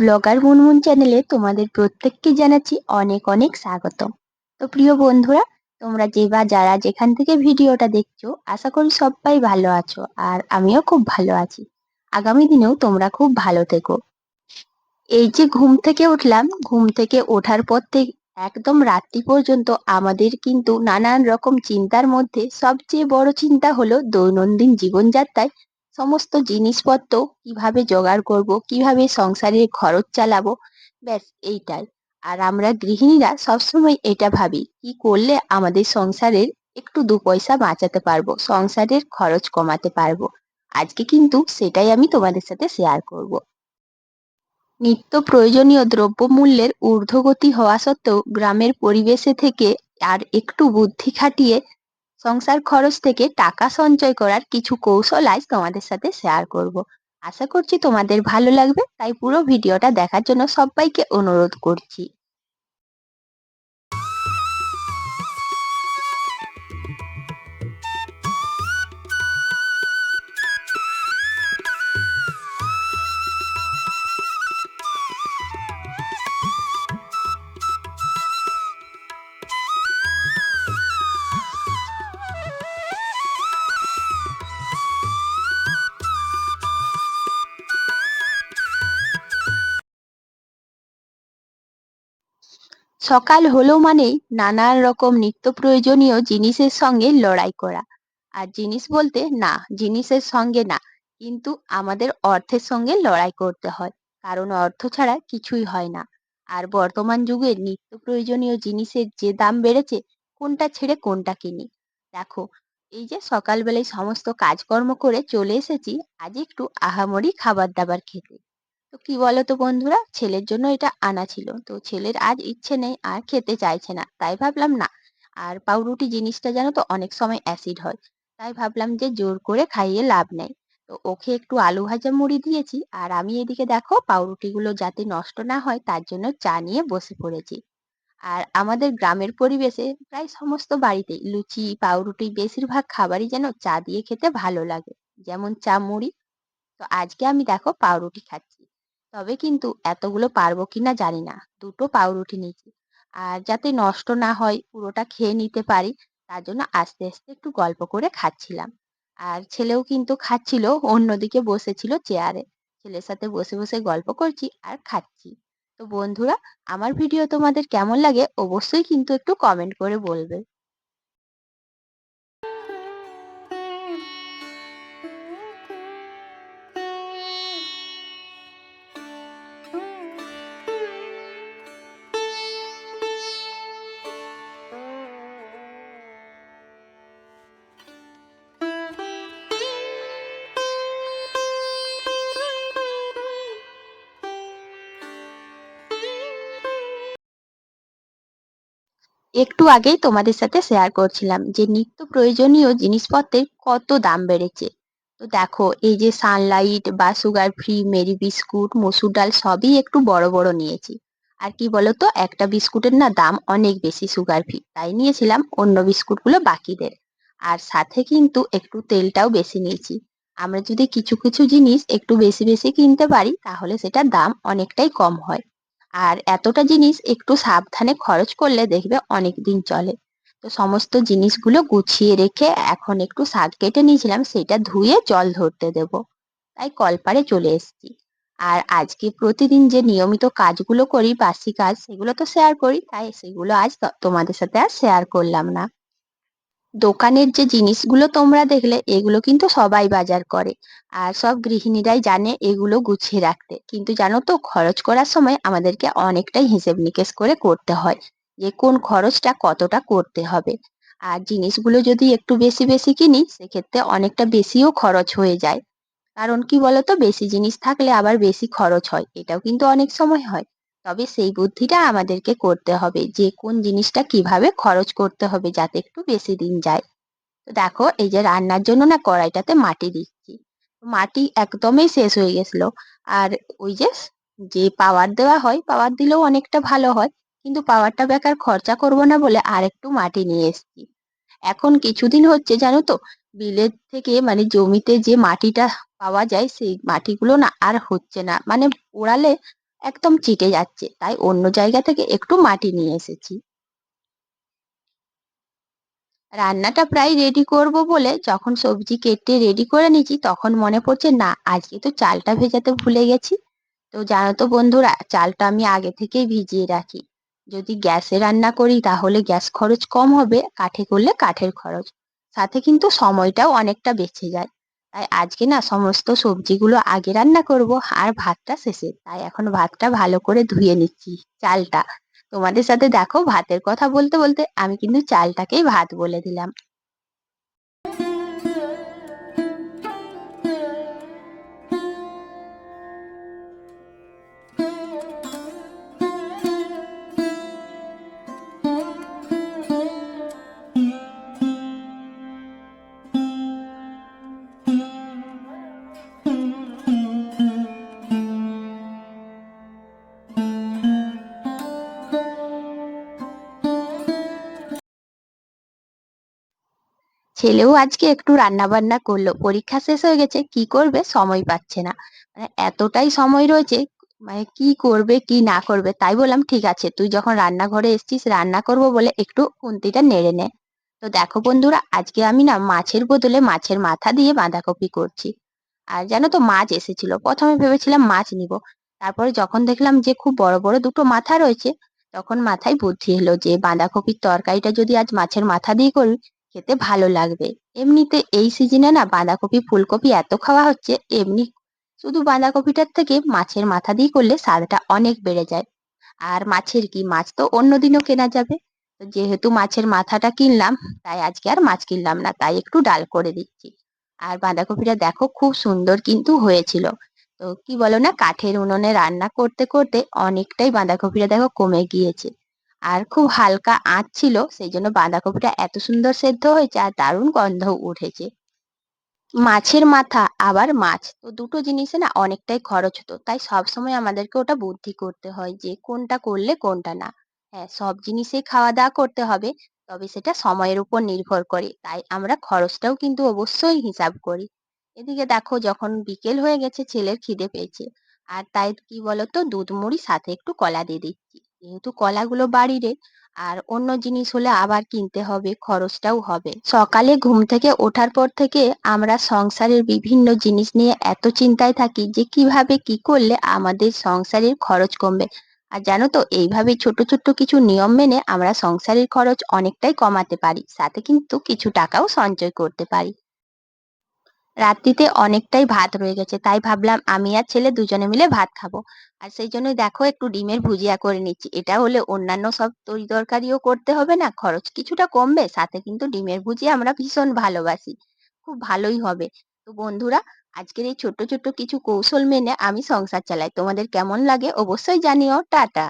Blogger Munmun চ্যানেলে তোমাদের প্রত্যেককে জানাচ্ছি অনেক অনেক স্বাগতম। তো প্রিয় বন্ধুরা, তোমরা যে বা যারা যেখান থেকে ভিডিওটা দেখছো, আশা করি সবাই ভালো আছো আর আমিও খুব ভালো আছি। আগামী দিনেও তোমরা খুব ভালো থেকো। এই যে ঘুম থেকে উঠলাম, ঘুম থেকে ওঠার পর থেকে একদম রাত্রি পর্যন্ত আমাদের কিন্তু নানান রকম চিন্তার মধ্যে সবচেয়ে বড় চিন্তা হলো দৈনন্দিন জীবনযাত্রায় সমস্ত জিনিসপত্র কিভাবে জোগাড় করব, কিভাবে সংসারের খরচ চালাবো, ব্যাস এইটাই। আর আমরা গৃহিণীরা সবসময় এটা ভাবি কি করলে আমাদের সংসারের একটু দু পয়সা বাঁচাতে পারবো, সংসারের খরচ কমাতে পারবো। আজকে কিন্তু সেটাই আমি তোমাদের সাথে শেয়ার করব। নিত্য প্রয়োজনীয় দ্রব্যমূল্যের ঊর্ধ্বগতি হওয়া সত্ত্বেও গ্রামের পরিবেশে থেকে আর একটু বুদ্ধি খাটিয়ে সংসার খরচ থেকে টাকা সঞ্চয় করার কিছু কৌশল আজ তোমাদের সাথে শেয়ার করব। আশা করছি তোমাদের ভালো লাগবে, তাই পুরো ভিডিওটা দেখার জন্য সবাইকে অনুরোধ করছি। সকাল হলো মানেই নানান রকম নিত্য প্রয়োজনীয় জিনিসের সঙ্গে লড়াই করা। আর জিনিস বলতে না, জিনিসের সঙ্গে না, কিন্তু আমাদের অর্থের সঙ্গে লড়াই করতে হয়, কারণ অর্থ ছাড়া কিছুই হয় না। আর বর্তমান যুগে নিত্য প্রয়োজনীয় জিনিসের যে দাম বেড়েছে, কোনটা ছেড়ে কোনটা কিনি। দেখো, এই যে সকালবেলায় সমস্ত কাজকর্ম করে চলে এসেছি আজ একটু আহামরি খাবার দাবার খেতে। তো কি বলতো বন্ধুরা, ছেলের জন্য এটা আনা ছিল, তো ছেলের আজ ইচ্ছে নেই আর খেতে চাইছে না, তাই ভাবলাম না। আর পাউরুটি জিনিসটা জানো তো অনেক সময় অ্যাসিড হয়, তাই ভাবলাম যে জোর করে খাইয়ে লাভ নেই। তো ওকে একটু আলু ভাজা মুড়ি দিয়েছি, আর আমি এদিকে দেখো পাউরুটিগুলো যাতে নষ্ট না হয় তার জন্য চা নিয়ে বসে পড়েছি। আর আমাদের গ্রামের পরিবেশে প্রায় সমস্ত বাড়িতেই লুচি পাউরুটি বেশিরভাগ খাবারই যেন চা দিয়ে খেতে ভালো লাগে, যেমন চা মুড়ি। তো আজকে আমি দেখো পাউরুটি খাচ্ছি, তবে কিন্তু এতগুলো পারবো কিনা জানি না। দুটো পাউরুটি নিয়েছি, আর যাতে নষ্ট না হয় পুরোটা খেয়ে নিতে পারি, তার জন্য আস্তে আস্তে একটু গল্প করে খাচ্ছিলাম। আর ছেলেও কিন্তু খাচ্ছিল, অন্যদিকে বসেছিল চেয়ারে। ছেলের সাথে বসে বসে গল্প করছি আর খাচ্ছি। তো বন্ধুরা, আমার ভিডিও তোমাদের কেমন লাগে অবশ্যই কিন্তু একটু কমেন্ট করে বলবে। একটু আগেই তোমাদের সাথে শেয়ার করছিলাম যে নিত্য প্রয়োজনীয় জিনিসপত্রের কত দাম বেড়েছে। তো দেখো, এই যে সানলাইট বা সুগার ফ্রি মেরি বিস্কুট মসুর ডাল সবই একটু বড় বড় নিয়েছি। আর কি বলতো, একটা বিস্কুটের না দাম অনেক বেশি সুগার ফ্রি, তাই নিয়েছিলাম অন্য বিস্কুটগুলো বাকিদের। আর সাথে কিন্তু একটু তেলটাও বেশি নিয়েছি। আমরা যদি কিছু কিছু জিনিস একটু বেশি বেশি কিনতে পারি তাহলে সেটার দাম অনেকটাই কম হয়। আর এতটা জিনিস একটু সাবধানে খরচ করলে দেখবে অনেক দিন চলে। তো সমস্ত জিনিসগুলো গুছিয়ে রেখে এখন একটু শাক কেটে নিয়েছিলাম, সেটা ধুয়ে জল ধরতে দেব, তাই কলপাড়ে চলে এসেছি। আর আজকে প্রতিদিন যে নিয়মিত কাজগুলো করি বাসি কাজ, সেগুলো তো শেয়ার করি, তাই সেগুলো আজ তোমাদের সাথে আর শেয়ার করলাম না। দোকানের যে জিনিসগুলো তোমরা দেখলে এগুলো কিন্তু সবাই বাজার করে, আর সব গৃহিণীরাই জানে এগুলো গুছিয়ে রাখতে, কিন্তু জানো তো খরচ করার সময় আমাদেরকে অনেকটাই হিসেব নিকেশ করে করতে হয় যে কোন খরচটা কতটা করতে হবে। আর জিনিসগুলো যদি একটু বেশি বেশি কিনি সেক্ষেত্রে অনেকটা বেশিও খরচ হয়ে যায়। কারণ কি বলতো, বেশি জিনিস থাকলে আবার বেশি খরচ হয়, এটাও কিন্তু অনেক সময় হয়। তবে সেই বুদ্ধিটা আমাদেরকে করতে হবে যে কোন জিনিসটা কিভাবে খরচ করতে হবে যাতে একটু বেশি দিন যায়। তো দেখো, এই যে রান্নার জন্য না কড়াইটাতে মাটি দিচ্ছি, মাটি একদমই শেষ হয়ে গেছিল। আর ওই যে যে পাওয়ার দেওয়া হয়, পাওয়ার দিলেও অনেকটা ভালো হয়, কিন্তু পাওয়ারটা বেকার খরচা করব না বলে আর একটু মাটি নিয়ে এসেছি। এখন কিছুদিন হচ্ছে জানো তো, বিলেত থেকে মানে জমিতে যে মাটিটা পাওয়া যায় সেই মাটিগুলো না আর হচ্ছে না, মানে পোড়ালে একদম চিটে যাচ্ছে, তাই অন্য জায়গা থেকে একটু মাটি নিয়ে এসেছি। রান্নাটা প্রায় রেডি করব বলে যখন সবজি কেটে রেডি করে নিয়েছি তখন মনে পড়ছে, না আজকে তো চালটা ভেজাতে ভুলে গেছি। তো জানো তো বন্ধুরা, চালটা আমি আগে থেকেই ভিজিয়ে রাখি। যদি গ্যাসে রান্না করি তাহলে গ্যাস খরচ কম হবে, কাঠে করলে কাঠের খরচ, সাথে কিন্তু সময়টাও অনেকটা বেঁচে যায়। তাই আজকে না সমস্ত সবজিগুলো আগে রান্না করব, আর ভাতটা শেষে। তাই এখন ভাতটা ভালো করে ধুয়ে নিচ্ছি, চালটা। তোমাদের সাথে দেখো ভাতের কথা বলতে বলতে আমি কিন্তু চালটাকেই ভাত বলে দিলাম। ছেলেও আজকে একটু রান্না বান্না করলো, পরীক্ষা শেষ হয়ে গেছে, কি করবে সময় পাচ্ছে না। মানে এতটাই সময় রয়েছে, মানে কি করবে কি না করবে, তাই বললাম ঠিক আছে তুই যখন রান্নাঘরে এসেছিস রান্না করবো বলে একটু খুন্তিটা নেড়ে নে। তো দেখো বন্ধুরা, আজকে আমি না মাছের বদলে মাছের মাথা দিয়ে বাঁধাকপি করছি। আর জানো তো মাছ এসেছিল, প্রথমে ভেবেছিলাম মাছ নিব, তারপরে যখন দেখলাম যে খুব বড় বড় দুটো মাথা রয়েছে, তখন মাথায় বুদ্ধি এলো যে বাঁধাকপির তরকারিটা যদি আজ মাছের মাথা দিয়ে করি খেতে ভালো লাগবে। এমনিতে এই সিজনে না বাঁধাকপি ফুলকপি এত খাওয়া হচ্ছে, এমনি শুধু বাঁধাকপিটার থেকে মাছের মাথা দিয়ে করলে স্বাদটা অনেক বেড়ে যায়। আর মাছের কি, মাছ তো অন্যদিনও কেনা যাবে। তো যেহেতু মাছের মাথাটা কিনলাম, তাই আজকে আর মাছ কিনলাম না, তাই একটু ডাল করে দিচ্ছি। আর বাঁধাকপিটা দেখো খুব সুন্দর কিন্তু হয়েছিল। তো কি বলো না, কাঠের উনুনে রান্না করতে করতে অনেকটাই বাঁধাকপিটা দেখো কমে গিয়েছে। আর খুব হালকা আঁচ ছিল, সেই জন্য বাঁধাকপিটা এত সুন্দর সেদ্ধ হয়েছে আর দারুণ গন্ধও উঠেছে। মাছের মাথা আবার মাছ, তো দুটো জিনিসে না অনেকটাই খরচ হতো, তাই সবসময় আমাদেরকে ওটা বুদ্ধি করতে হয় যে কোনটা করলে কোনটা না। হ্যাঁ, সব জিনিসেই খাওয়া দাওয়া করতে হবে, তবে সেটা সময়ের উপর নির্ভর করে, তাই আমরা খরচটাও কিন্তু অবশ্যই হিসাব করি। এদিকে দেখো যখন বিকেল হয়ে গেছে ছেলের খিদে পেয়েছে, আর তাই কি বলতো দুধ মুড়ি সাথে একটু কলা দিয়ে দিচ্ছি, যেহেতু কলাগুলো বাড়িরে, আর অন্য জিনিস হলে আবার কিনতে হবে, খরচটাও হবে। সকালে ঘুম থেকে ওঠার পর থেকে আমরা সংসারের বিভিন্ন জিনিস নিয়ে এত চিন্তায় থাকি যে কিভাবে কি করলে আমাদের সংসারের খরচ কমবে। আর জানো তো এইভাবে ছোট ছোট কিছু নিয়ম মেনে আমরা সংসারের খরচ অনেকটাই কমাতে পারি, সাথে কিন্তু কিছু টাকাও সঞ্চয় করতে পারি। রাত্রিতে অনেকটাই ভাত রয়ে গেছে, তাই ভাবলাম আমি আর ছেলে দুজনে মিলে ভাত খাবো। আর সেই জন্যই দেখো একটু ডিমের ভুজিয়া করে নিচ্ছি, এটা হলে অন্যান্য সব তরি তরকারিও করতে হবে না, খরচ কিছুটা কমবে, সাথে কিন্তু ডিমের ভুজিয়া আমরা ভীষণ ভালোবাসি, খুব ভালোই হবে। তো বন্ধুরা, আজকের এই ছোট্ট ছোট্ট কিছু কৌশল মেনে আমি সংসার চালাই, তোমাদের কেমন লাগে অবশ্যই জানিও। টাটা।